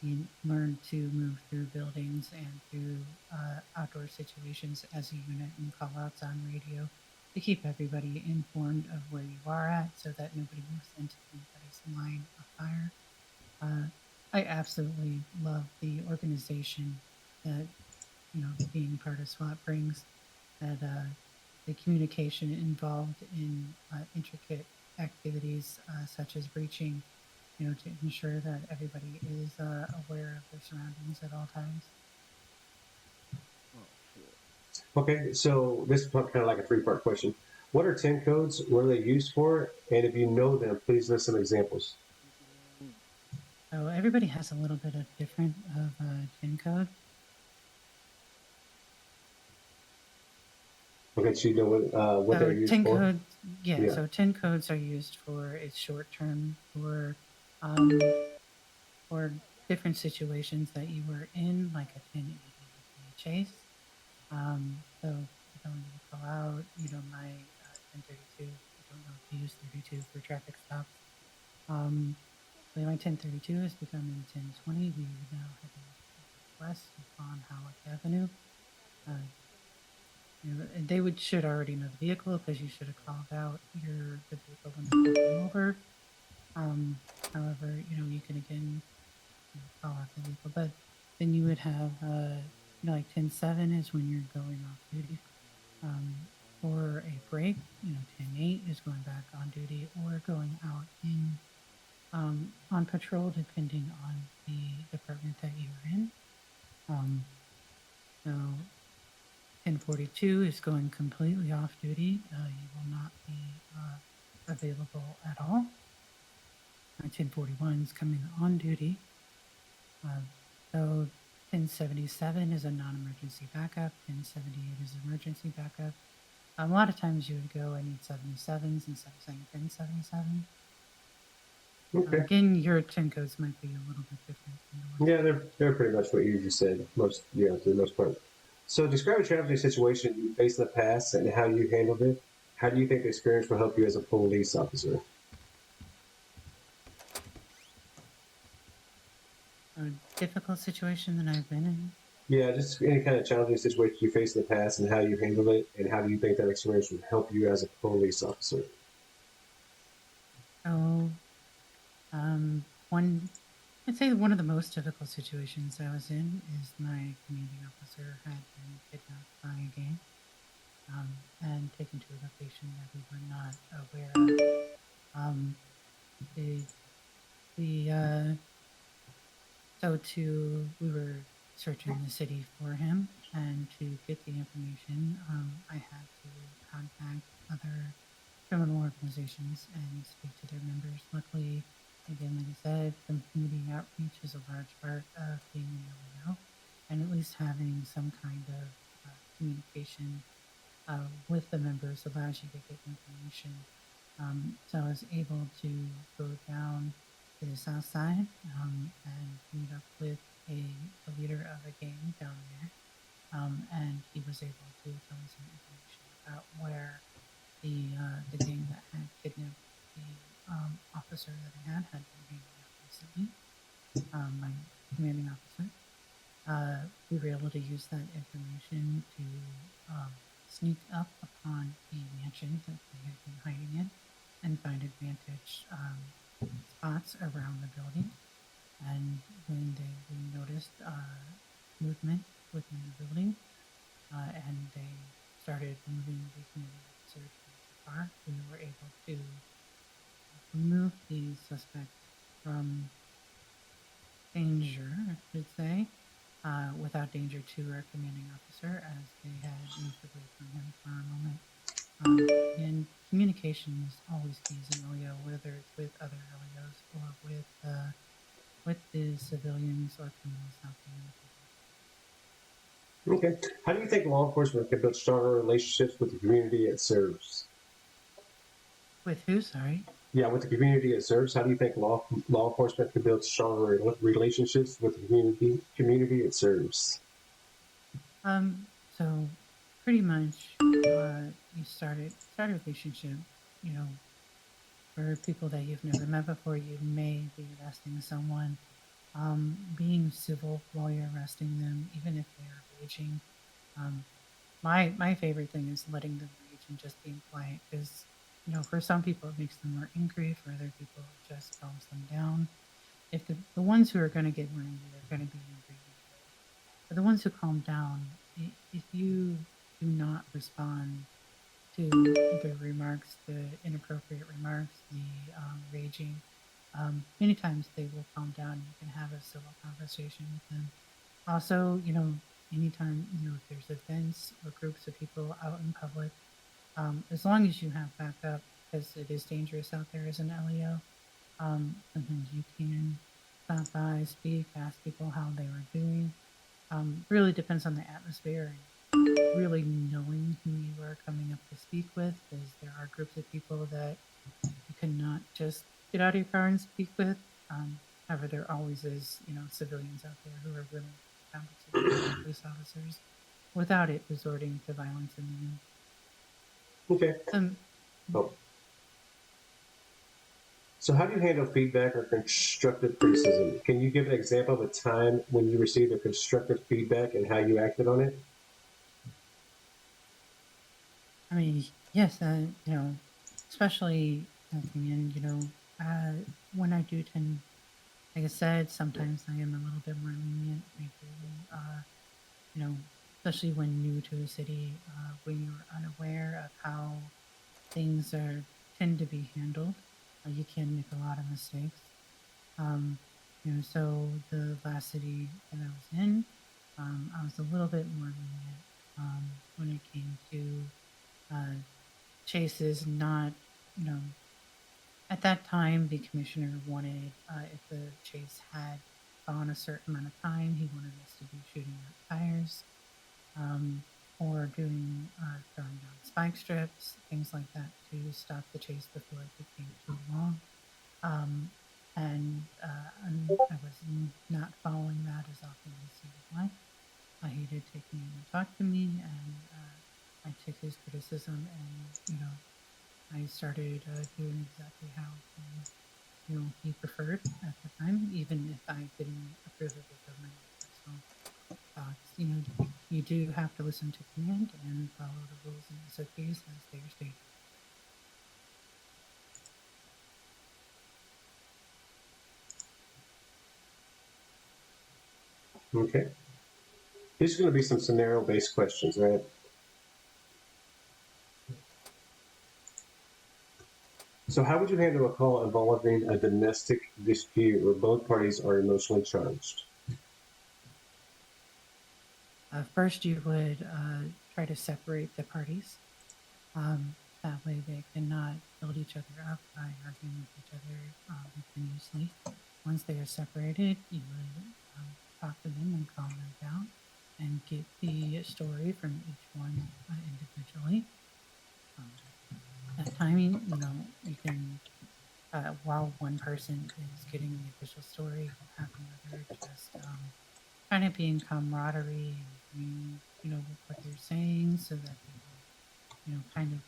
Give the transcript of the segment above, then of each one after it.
you learn to move through buildings and through outdoor situations as a unit and call outs on radio to keep everybody informed of where you are at so that nobody moves into anybody's line of fire. Uh, I absolutely love the organization that being part of SWAT brings. That the communication involved in intricate activities such as breaching, to ensure that everybody is aware of their surroundings at all times. Okay, so this is kind of like a three-part question. What are 10 codes? What are they used for? And if you know them, please list some examples. So everybody has a little bit of different of GIN code. Okay, so you know what they're So used 10 for? codes, yeah. Yeah. So 10 codes are used for it's short term for different situations that you were in, like a 1080 would be a chase. So if you're going to call out, my 1032. I don't know if you use 32 for traffic stops. Um, so my 1032 is becoming 1020. We are now heading west on Howard Avenue. Uh, they should already know the vehicle because you should have called out the vehicle when they pulled you over. Um, However, you can again call out the vehicle, but then you would have like 10-7 is when you're going off duty um, for a break. 10-8 is going back on duty or going out in on patrol, depending on the department that you're in. Um, so 1042 is going completely off duty. You will not be available at all. 1041 is coming on duty. So 1077 is a non-emergency backup. 1078 is emergency backup. A lot of times you would go, I need 77s instead of saying 1077. Okay. Again, your 10 codes might be a little bit different. Yeah, they're pretty much what you just said. Most, yeah, for the most part. So describe a traffic situation you faced in the past and how you handled it. How do you think the experience will help you as a police officer? A difficult situation that I've been in. Yeah, just any kind of challenging situation you faced in the past and how you handled it, and how do you think that experience would help you as a police officer? So, one, I'd say one of the most difficult situations I was in is my commanding officer had been kidnapped by a gang and taken to a location that we were not aware of. The the So we were searching the city for him, and to get the information, I had to contact other criminal organizations and speak to their members. Luckily, again, like I said, community outreach is a large part of being an LEO, and at least having some kind of communication with the members allows you to get information. So I was able to go down to the south side and meet up with the leader of a gang down there, and he was able to tell me some information about where the gang that had kidnapped the officer that I had been hanging out recently, my commanding officer. We were able to use that information to sneak up upon the mansion that they had been hiding in and find advantage spots around the building. And when we noticed movement within the building and they started moving the community officer towards the car, we were able to remove the suspect from danger, I should say, without danger to our commanding officer as they had moved away from him for a moment. And communication is always key as an LEO, whether it's with other LEOs or with the civilians or criminals out there in the Okay. How do you think law enforcement can build stronger relationships with the community it serves? With who? Sorry. Yeah, with the community it serves, how do you think law enforcement can build stronger relationships with the community it serves? So pretty much, you start a relationship. You know, for people that you've never met before, you may be arresting someone being civil while you're arresting them, even if they are raging. Um, my favorite thing is letting them rage and just being quiet because for some people it makes them more angry. For other people, it just calms them down. If the ones who are going to get more angry are going to be angry anyway, but the ones who calm down, if you do not respond to the remarks, the inappropriate remarks, the raging, many times they will calm down. You can have a civil conversation with them. Also, anytime, if there's events or groups of people out in public, as long as you have backup, because it is dangerous out there as an LEO, sometimes you can stop by, speak, ask people how they were doing. Really depends on the atmosphere and really knowing who you are coming up to speak with, because there are groups of people that you cannot just get out of your car and speak with. However, there always is, civilians out there who are willing to have conversations with police officers without it resorting to violence in the end. Okay. Um, Oh. So how do you handle feedback or constructive criticism? Can you give an example of a time when you received a constructive feedback and how you acted on it? I mean, yes, especially at the end, when I do tend, like I said, sometimes I am a little bit more lenient. I do, you know, especially when new to a city, when you're unaware of how things are tend to be handled, you can make a lot of mistakes. Um, so the last city that I was in, I was a little bit more lenient when it came to uh, chases. Not, you know, at that time, the commissioner wanted, if the chase had gone a certain amount of time, he wanted us to be shooting out tires, um, or doing throwing down spike strips, things like that, to stop the chase before it became too long. Um, and I was not following that as often as he would like. He did take me in and talk to me, and I took his criticism, and I started doing exactly how he preferred at the time, even if I didn't approve of it of my own personal thoughts. You do have to listen to command and follow the rules and SOPs as they are stated. Okay. These are going to be some scenario-based questions, right? So how would you handle a call involving a domestic dispute where both parties are emotionally charged? First, you would try to separate the parties. That way, they cannot build each other up by arguing with each other continuously. Once they are separated, you would talk to them and calm them down and get the story from each one individually. Um, that timing, you can, while one person is getting the official story, you have the other just kind of be in camaraderie and agreeing, with what they're saying so that they will, kind of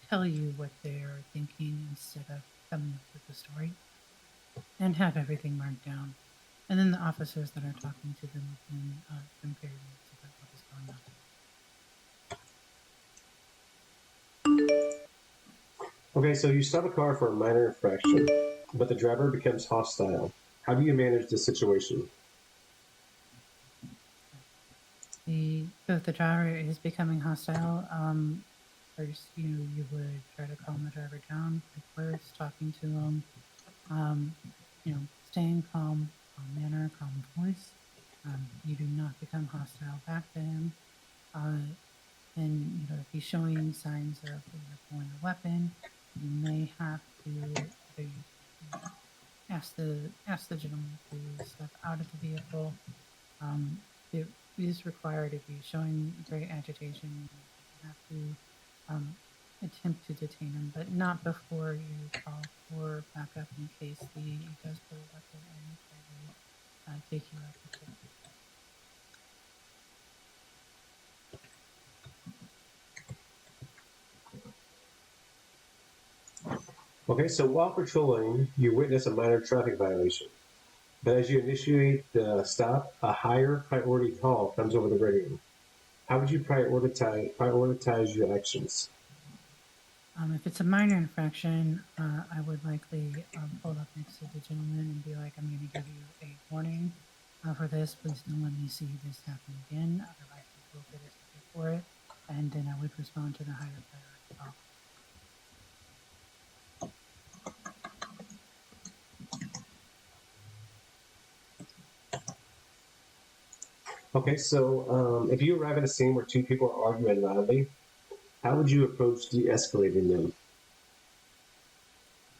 tell you what they're thinking instead of coming up with the story, and have everything marked down. And then the officers that are talking to them can compare notes about what is going on. Okay, so you stop a car for a minor infraction, but the driver becomes hostile. How do you manage this situation? If the driver is becoming hostile, first you would try to calm the driver down, quick words, talking to them, um, staying calm manner, calm voice. You do not become hostile back to him. Uh, and if he's showing signs of pulling a weapon, you may have to either ask the gentleman to step out of the vehicle. It is required if he's showing great agitation. You have to um, attempt to detain him, but not before you call for backup in case he does pull a weapon and try to take you out the vehicle. Okay, so while patrolling, you witness a minor traffic violation. But as you initiate the stop, a higher priority call comes over the radio. How would you prioritize your actions? If it's a minor infraction, I would likely pull up next to the gentleman and be like, I'm going to give you a warning for this. Please don't let me see this happen again. Otherwise, you will get a ticket for it. And then I would respond to the higher priority call. Okay, so if you arrive at a scene where two people are arguing loudly, how would you approach de-escalating them?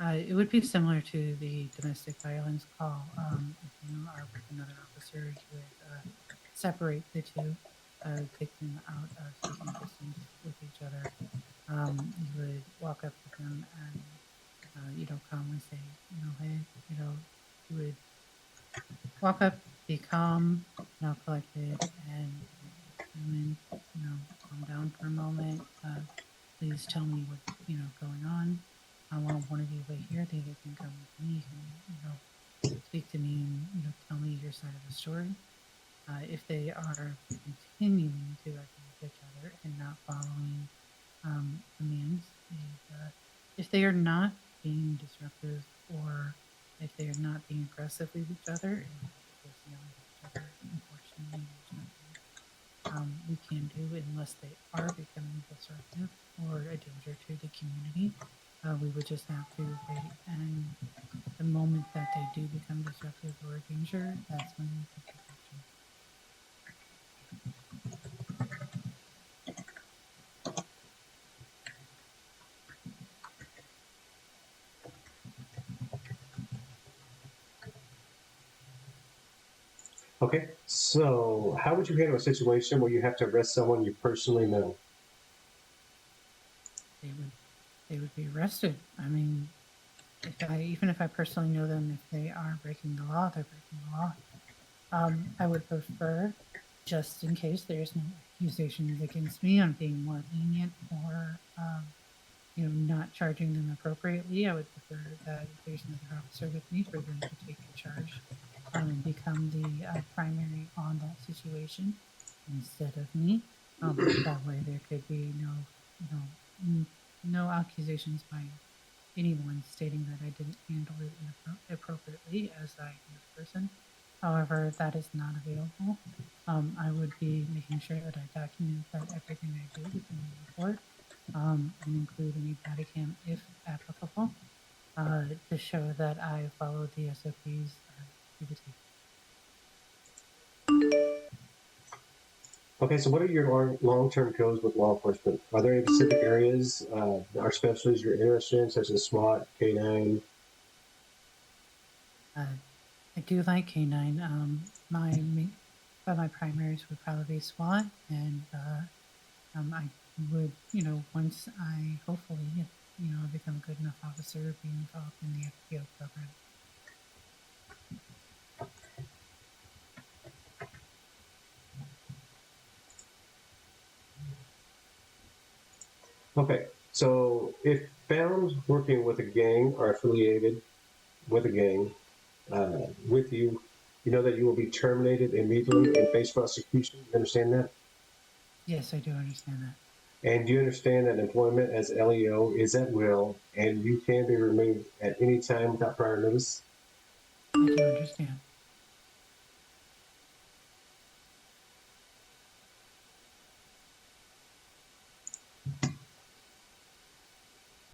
It would be similar to the domestic violence call. If you are with another officer, you would separate the two, take them out of speaking distance with each other. You would walk up to them and, calmly say, hey, you would walk up, be calm, collected, and human, calm down for a moment. Please tell me what's, going on. I want one of you right here. They can come with me and, speak to me and, tell me your side of the story. If they are continuing to argue with each other and not following commands, if they are not being disruptive or if they are not being aggressive with each other and just yelling at each other, unfortunately, there's nothing we can do unless they are becoming disruptive or a danger to the community. We would just have to wait, and the moment that they do become disruptive or a danger, that's when we can take action. Okay, so how would you handle a situation where you have to arrest someone you personally know? They would be arrested. I mean, even if I personally know them, if they are breaking the law, they're breaking the law. I would prefer, just in case there's no accusations against me, on being more lenient or, not charging them appropriately. I would prefer that if there's another officer with me, for them to take the charge and become the primary on that situation instead of me. That way, there could be no accusations by anyone stating that I didn't handle it appropriately as I am a person. However, that is not available. I would be making sure that I document that everything I do within the report and include any body cam if applicable to show that I followed the SOPs to the T. Okay, so what are your long-term goals with law enforcement? Are there any specific areas or specialties you're interested in, such as SWAT, K9? I do like K9. My primaries would probably be SWAT, and I would, once I hopefully, become a good enough officer, be involved in the FPO program. Okay, so if found working with a gang or affiliated with a gang with you, you know that you will be terminated immediately and face prosecution. You understand that? Yes, I do understand that. And do you understand that employment as LEO is at will and you can be removed at any time without prior notice? I do understand.